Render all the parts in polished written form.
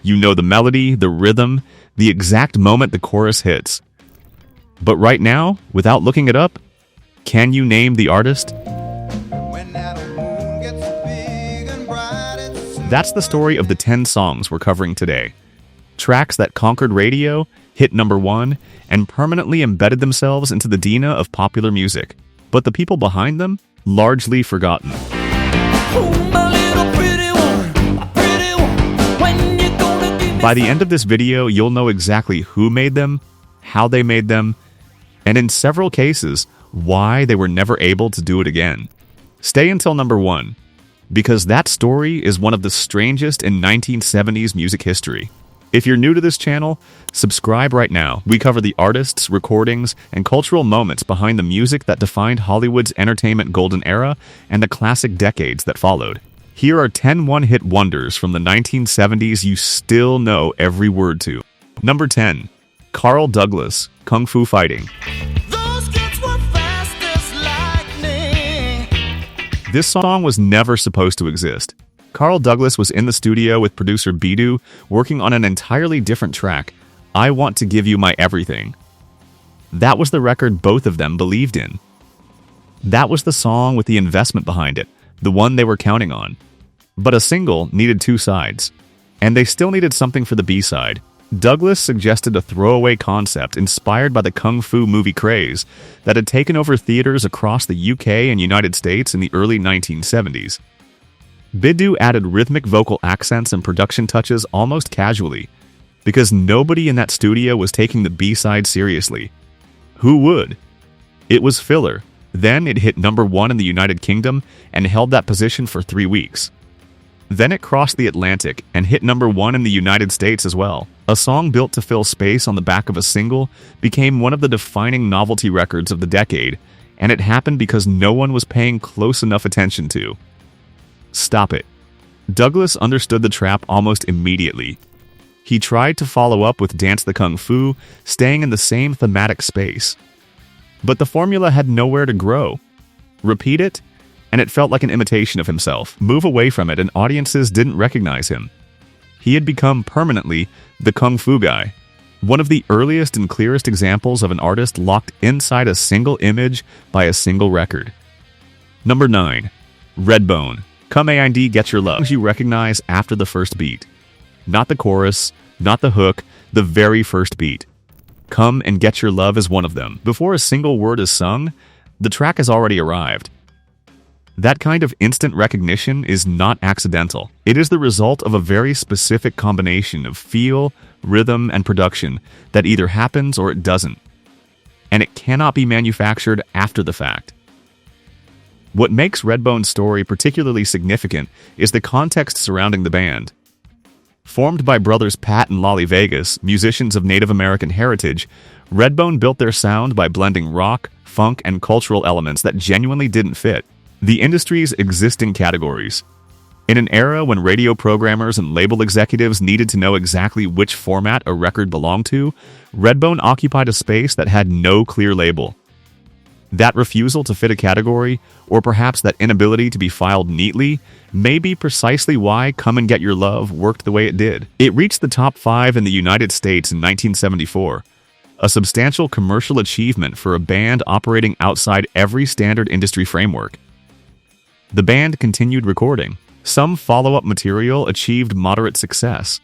You know the melody, the rhythm, the exact moment the chorus hits. But right now, without looking it up, can you name the artist? That's the story of the 10 songs we're covering today. Tracks that conquered radio, hit number 1, and permanently embedded themselves into the DNA of popular music. But the people behind them, largely forgotten. By the end of this video, you'll know exactly who made them, how they made them, and in several cases, why they were never able to do it again. Stay until number 1, because that story is one of the strangest in 1970s music history. If you're new to this channel, subscribe right now. We cover the artists, recordings, and cultural moments behind the music that defined Hollywood's entertainment golden era and the classic decades that followed. Here are 10 one-hit wonders from the 1970s you still know every word to. Number 10. Carl Douglas, Kung Fu Fighting. Those kids were fast as lightning. This song was never supposed to exist. Carl Douglas was in the studio with producer Bidu, working on an entirely different track, I Want to Give You My Everything. That was the record both of them believed in. That was the song with the investment behind it, the one they were counting on. But a single needed 2 sides, and they still needed something for the B-side. Douglas suggested a throwaway concept inspired by the Kung Fu movie craze that had taken over theaters across the UK and United States in the early 1970s. Bidu added rhythmic vocal accents and production touches almost casually, because nobody in that studio was taking the B-side seriously. Who would? It was filler. Then it hit number 1 in the United Kingdom and held that position for 3 weeks. Then it crossed the Atlantic and hit number 1 in the United States as well. A song built to fill space on the back of a single became one of the defining novelty records of the decade, and it happened because no one was paying close enough attention to. Stop it. Douglas understood the trap almost immediately. He tried to follow up with Dance the Kung Fu, staying in the same thematic space. But the formula had nowhere to grow. Repeat it, and it felt like an imitation of himself. Move away from it, and audiences didn't recognize him. He had become permanently the Kung Fu guy, one of the earliest and clearest examples of an artist locked inside a single image by a single record. Number 9. Redbone, Come and Get Your Love. You recognize after the first beat. Not the chorus, not the hook, the very first beat. Come and Get Your Love is one of them. Before a single word is sung, the track has already arrived. That kind of instant recognition is not accidental. It is the result of a very specific combination of feel, rhythm, and production that either happens or it doesn't. And it cannot be manufactured after the fact. What makes Redbone's story particularly significant is the context surrounding the band. Formed by brothers Pat and Lolly Vegas, musicians of Native American heritage, Redbone built their sound by blending rock, funk, and cultural elements that genuinely didn't fit the industry's existing categories. In an era when radio programmers and label executives needed to know exactly which format a record belonged to, Redbone occupied a space that had no clear label. That refusal to fit a category, or perhaps that inability to be filed neatly, may be precisely why Come and Get Your Love worked the way it did. It reached the top 5 in the United States in 1974, a substantial commercial achievement for a band operating outside every standard industry framework. The band continued recording. Some follow-up material achieved moderate success.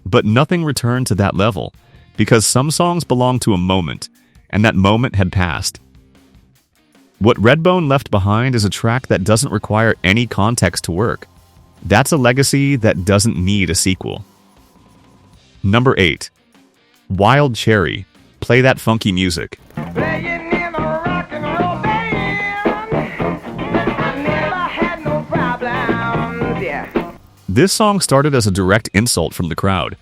But nothing returned to that level, because some songs belonged to a moment, and that moment had passed. What Redbone left behind is a track that doesn't require any context to work. That's a legacy that doesn't need a sequel. Number 8. Wild Cherry, Play That Funky Music. Playing in a rock and roll band. I never had no problems, yeah. This song started as a direct insult from the crowd.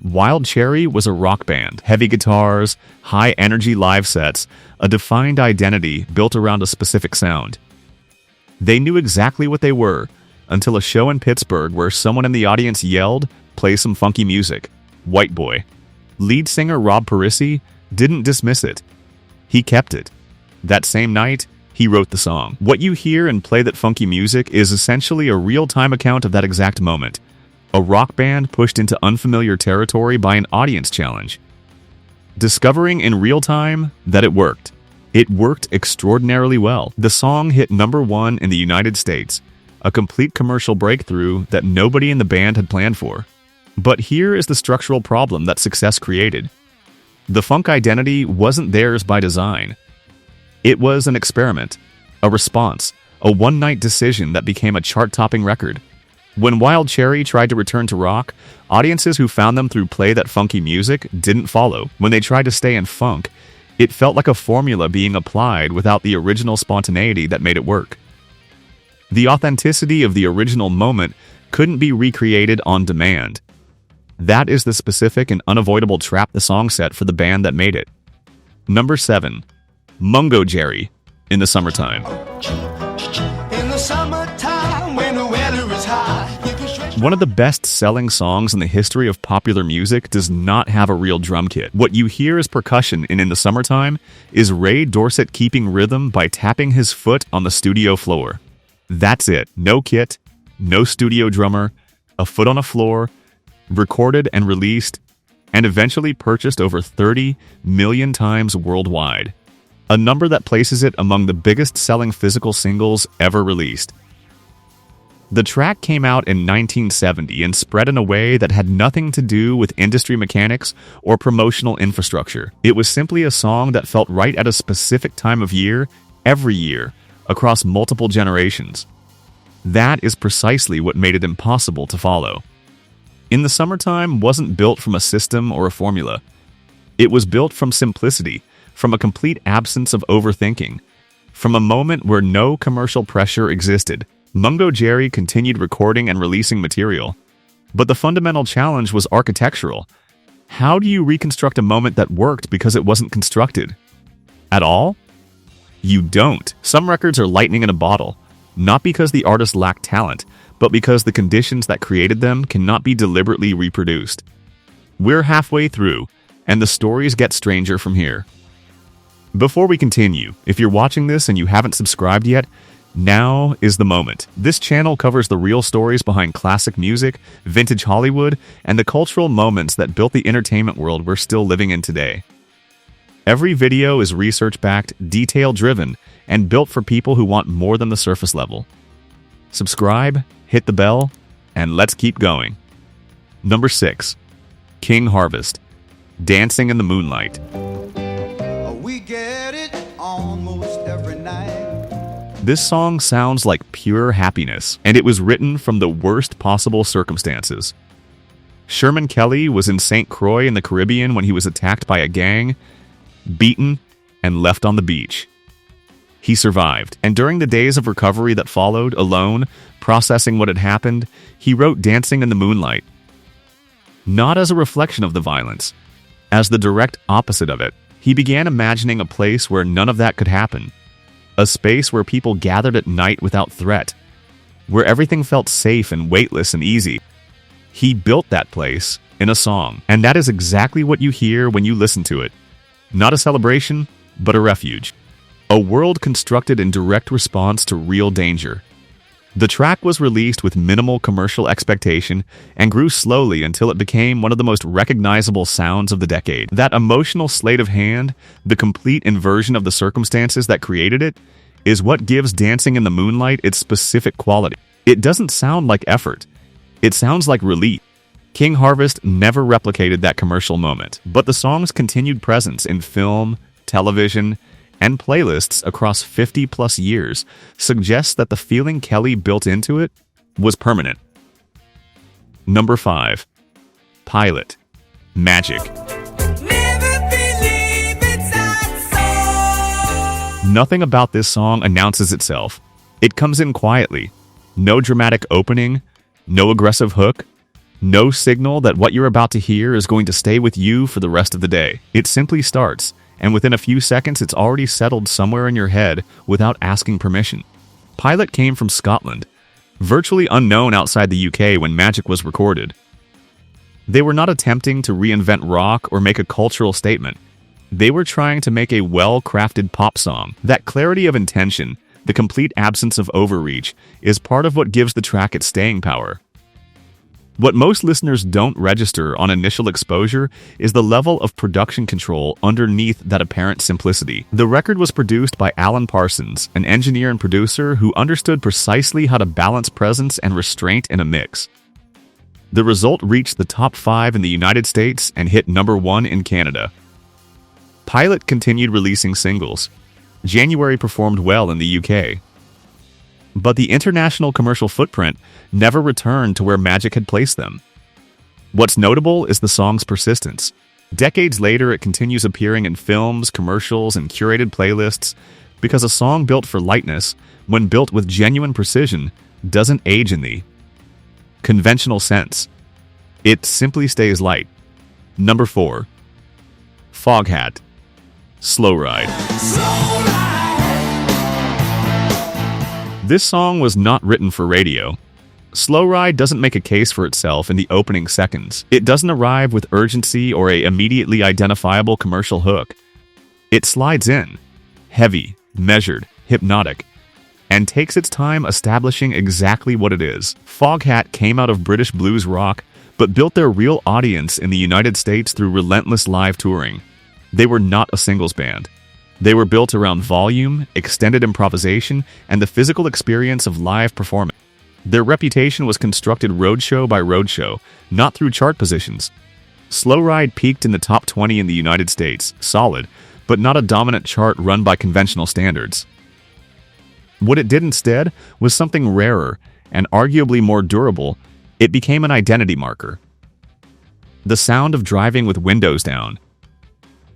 Wild Cherry was a rock band. Heavy guitars, high-energy live sets, a defined identity built around a specific sound. They knew exactly what they were, until a show in Pittsburgh where someone in the audience yelled, "Play some funky music." White boy. Lead singer Rob Parisi didn't dismiss it. He kept it. That same night, he wrote the song. What you hear in Play That Funky Music is essentially a real-time account of that exact moment. A rock band pushed into unfamiliar territory by an audience challenge. Discovering in real time that it worked. It worked extraordinarily well. The song hit #1 in the United States, a complete commercial breakthrough that nobody in the band had planned for. But here is the structural problem that success created. The funk identity wasn't theirs by design. It was an experiment, a response, a one-night decision that became a chart-topping record. When Wild Cherry tried to return to rock, audiences who found them through Play That Funky Music didn't follow. When they tried to stay in funk, it felt like a formula being applied without the original spontaneity that made it work. The authenticity of the original moment couldn't be recreated on demand. That is the specific and unavoidable trap the song set for the band that made it. Number 7. Mungo Jerry, In the Summertime. In the summertime when the weather is high, you can stretch. One of the best-selling songs in the history of popular music does not have a real drum kit. What you hear as percussion in the Summertime is Ray Dorset keeping rhythm by tapping his foot on the studio floor. That's it. No kit, no studio drummer, a foot on a floor, recorded and released, and eventually purchased over 30 million times worldwide. A number that places it among the biggest-selling physical singles ever released. The track came out in 1970 and spread in a way that had nothing to do with industry mechanics or promotional infrastructure. It was simply a song that felt right at a specific time of year, every year, across multiple generations. That is precisely what made it impossible to follow. In the Summertime wasn't built from a system or a formula. It was built from simplicity, from a complete absence of overthinking, from a moment where no commercial pressure existed. Mungo Jerry continued recording and releasing material, but the fundamental challenge was architectural. How do you reconstruct a moment that worked because it wasn't constructed at all? You don't. Some records are lightning in a bottle, not because the artist lacked talent, but because the conditions that created them cannot be deliberately reproduced. We're halfway through, and the stories get stranger from here. Before we continue, if you're watching this and you haven't subscribed yet, now is the moment. This channel covers the real stories behind classic music, vintage Hollywood, and the cultural moments that built the entertainment world we're still living in today. Every video is research-backed, detail-driven, and built for people who want more than the surface level. Subscribe, hit the bell, and let's keep going. Number 6. King Harvest, Dancing in the Moonlight. We get it almost every night. This song sounds like pure happiness, and it was written from the worst possible circumstances. Sherman Kelly was in St. Croix in the Caribbean when he was attacked by a gang, beaten, and left on the beach. He survived, and during the days of recovery that followed, alone, processing what had happened, he wrote Dancing in the Moonlight. Not as a reflection of the violence, as the direct opposite of it. He began imagining a place where none of that could happen. A space where people gathered at night without threat, where everything felt safe and weightless and easy. He built that place in a song, and that is exactly what you hear when you listen to it. Not a celebration, but a refuge. A world constructed in direct response to real danger. The track was released with minimal commercial expectation and grew slowly until it became one of the most recognizable sounds of the decade. That emotional sleight of hand, the complete inversion of the circumstances that created it, is what gives Dancing in the Moonlight its specific quality. It doesn't sound like effort. It sounds like relief. King Harvest never replicated that commercial moment, but the song's continued presence in film, television, and playlists across 50-plus years suggests that the feeling Kelly built into it was permanent. Number 5. Pilot, Magic. Nothing about this song announces itself. It comes in quietly. No dramatic opening, no aggressive hook, no signal that what you're about to hear is going to stay with you for the rest of the day. It simply starts, and within a few seconds it's already settled somewhere in your head without asking permission. Pilot came from Scotland, virtually unknown outside the UK when Magic was recorded. They were not attempting to reinvent rock or make a cultural statement. They were trying to make a well-crafted pop song. That clarity of intention, the complete absence of overreach, is part of what gives the track its staying power. What most listeners don't register on initial exposure is the level of production control underneath that apparent simplicity. The record was produced by Alan Parsons, an engineer and producer who understood precisely how to balance presence and restraint in a mix. The result reached the top 5 in the United States and hit number 1 in Canada. Pilot continued releasing singles. January performed well in the UK. But the international commercial footprint never returned to where Magic had placed them. What's notable is the song's persistence. Decades later, it continues appearing in films, commercials, and curated playlists because a song built for lightness, when built with genuine precision, doesn't age in the conventional sense. It simply stays light. Number 4. Foghat. Slow Ride. This song was not written for radio. Slow Ride doesn't make a case for itself in the opening seconds. It doesn't arrive with urgency or a immediately identifiable commercial hook. It slides in, heavy, measured, hypnotic, and takes its time establishing exactly what it is. Foghat came out of British blues rock, but built their real audience in the United States through relentless live touring. They were not a singles band. They were built around volume, extended improvisation, and the physical experience of live performance. Their reputation was constructed roadshow by roadshow, not through chart positions. Slow Ride peaked in the top 20 in the United States, solid, but not a dominant chart run by conventional standards. What it did instead was something rarer and arguably more durable. It became an identity marker. The sound of driving with windows down.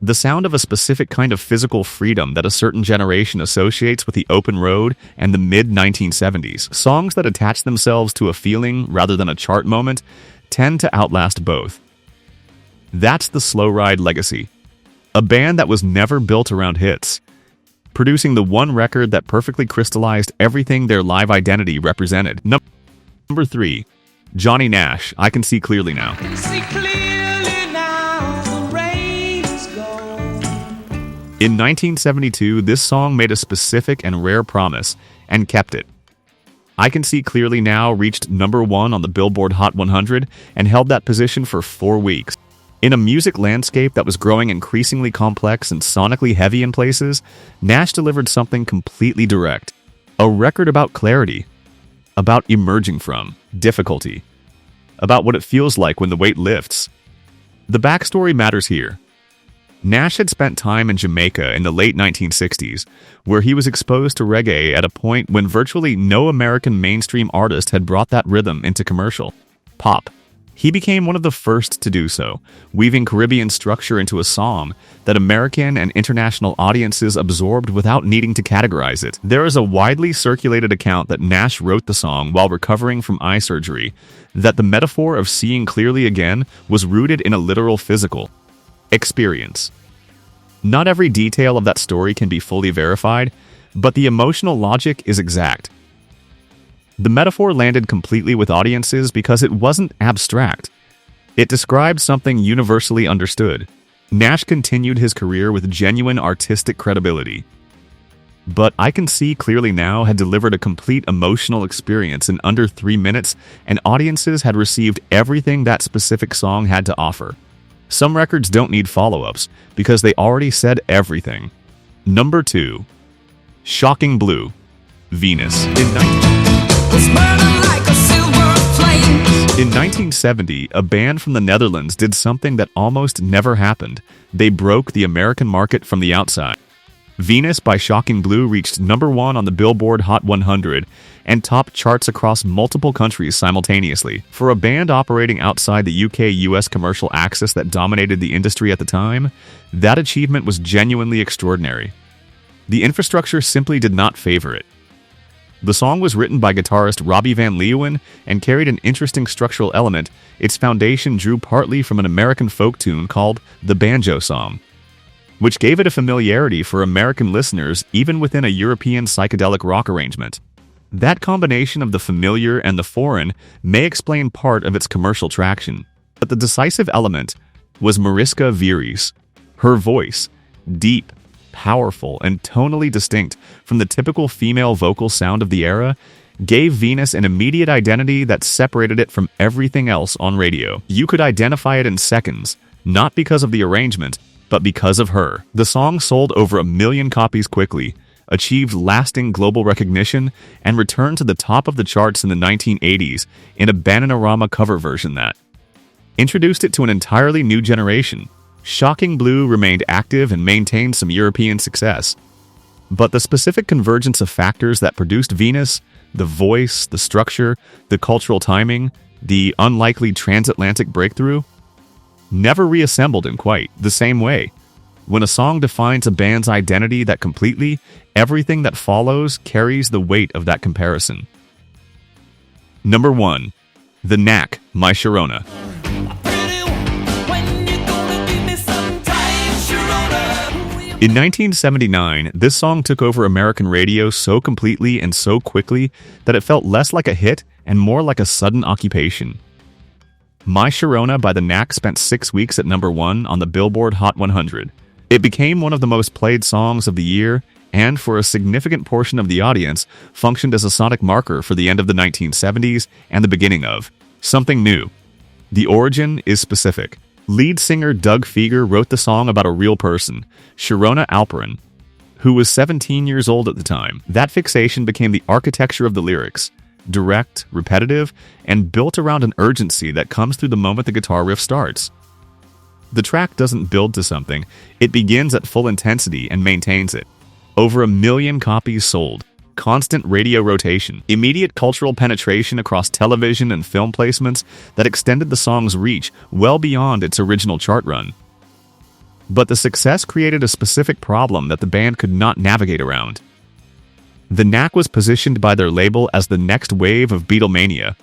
The sound of a specific kind of physical freedom that a certain generation associates with the open road and the mid-1970s. Songs that attach themselves to a feeling rather than a chart moment tend to outlast both. That's the Slow Ride legacy. A band that was never built around hits, producing the one record that perfectly crystallized everything their live identity represented. Number 3. Johnny Nash, I Can See Clearly Now. In 1972, this song made a specific and rare promise, and kept it. I Can See Clearly Now reached number 1 on the Billboard Hot 100 and held that position for 4 weeks. In a music landscape that was growing increasingly complex and sonically heavy in places, Nash delivered something completely direct. A record about clarity, about emerging from difficulty, about what it feels like when the weight lifts. The backstory matters here. Nash had spent time in Jamaica in the late 1960s, where he was exposed to reggae at a point when virtually no American mainstream artist had brought that rhythm into commercial pop. He became one of the first to do so, weaving Caribbean structure into a song that American and international audiences absorbed without needing to categorize it. There is a widely circulated account that Nash wrote the song while recovering from eye surgery, that the metaphor of seeing clearly again was rooted in a literal physical experience. Not every detail of that story can be fully verified, but the emotional logic is exact. The metaphor landed completely with audiences because it wasn't abstract. It described something universally understood. Nash continued his career with genuine artistic credibility. But I Can See Clearly Now had delivered a complete emotional experience in under 3 minutes, and audiences had received everything that specific song had to offer. Some records don't need follow-ups because they already said everything. Number 2. Shocking Blue, Venus. In 1970, a band from the Netherlands did something that almost never happened. They broke the American market from the outside. Venus by Shocking Blue reached number 1 on the Billboard Hot 100 and topped charts across multiple countries simultaneously. For a band operating outside the UK-US commercial axis that dominated the industry at the time, that achievement was genuinely extraordinary. The infrastructure simply did not favor it. The song was written by guitarist Robbie Van Leeuwen and carried an interesting structural element. Its foundation drew partly from an American folk tune called the Banjo Song, which gave it a familiarity for American listeners even within a European psychedelic rock arrangement. That combination of the familiar and the foreign may explain part of its commercial traction. But the decisive element was Mariska Vieries. Her voice, deep, powerful, and tonally distinct from the typical female vocal sound of the era, gave Venus an immediate identity that separated it from everything else on radio. You could identify it in seconds, not because of the arrangement, but because of her. The song sold over 1 million copies quickly, achieved lasting global recognition, and returned to the top of the charts in the 1980s in a Bananarama cover version that introduced it to an entirely new generation. Shocking Blue remained active and maintained some European success. But the specific convergence of factors that produced Venus, the voice, the structure, the cultural timing, the unlikely transatlantic breakthrough, never reassembled in quite the same way. When a song defines a band's identity that completely, everything that follows carries the weight of that comparison. Number 1. The Knack, My Sharona. In 1979, this song took over American radio so completely and so quickly that it felt less like a hit and more like a sudden occupation. My Sharona by The Knack spent 6 weeks at number 1 on the Billboard Hot 100. It became one of the most played songs of the year and, for a significant portion of the audience, functioned as a sonic marker for the end of the 1970s and the beginning of something new. The origin is specific. Lead singer Doug Fieger wrote the song about a real person, Sharona Alperin, who was 17 years old at the time. That fixation became the architecture of the lyrics, direct, repetitive, and built around an urgency that comes through the moment the guitar riff starts. The track doesn't build to something, it begins at full intensity and maintains it. Over 1 million copies sold, constant radio rotation, immediate cultural penetration across television and film placements that extended the song's reach well beyond its original chart run. But the success created a specific problem that the band could not navigate around. The Knack was positioned by their label as the next wave of Beatlemania,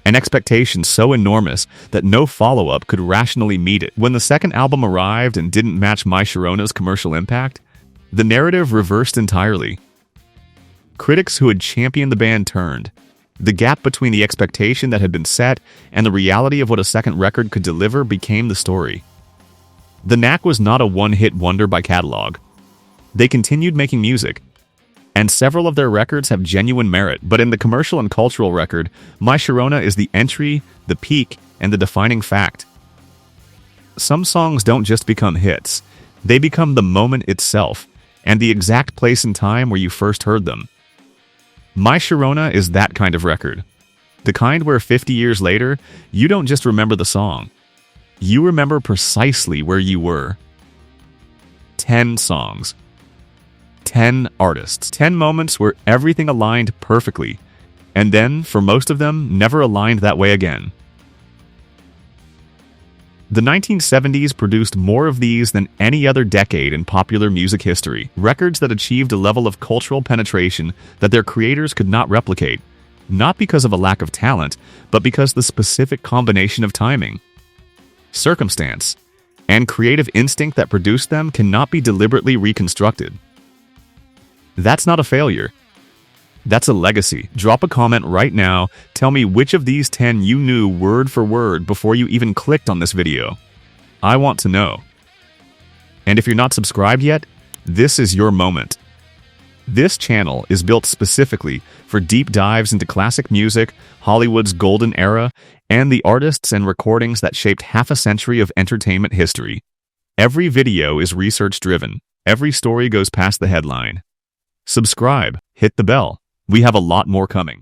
an expectation so enormous that no follow-up could rationally meet it. When the second album arrived and didn't match My Sharona's commercial impact, the narrative reversed entirely. Critics who had championed the band turned. The gap between the expectation that had been set and the reality of what a second record could deliver became the story. The Knack was not a one-hit wonder by catalog. They continued making music, and several of their records have genuine merit, but in the commercial and cultural record, My Sharona is the entry, the peak, and the defining fact. Some songs don't just become hits, they become the moment itself, and the exact place and time where you first heard them. My Sharona is that kind of record. The kind where 50 years later, you don't just remember the song. You remember precisely where you were. 10 songs. 10 artists. 10 moments where everything aligned perfectly. And then, for most of them, never aligned that way again. The 1970s produced more of these than any other decade in popular music history. Records that achieved a level of cultural penetration that their creators could not replicate, not because of a lack of talent, but because the specific combination of timing, circumstance, and creative instinct that produced them cannot be deliberately reconstructed. That's not a failure. That's a legacy. Drop a comment right now. Tell me which of these 10 you knew word for word before you even clicked on this video. I want to know. And if you're not subscribed yet, this is your moment. This channel is built specifically for deep dives into classic music, Hollywood's golden era, and the artists and recordings that shaped half a century of entertainment history. Every video is research-driven. Every story goes past the headline. Subscribe, hit the bell. We have a lot more coming.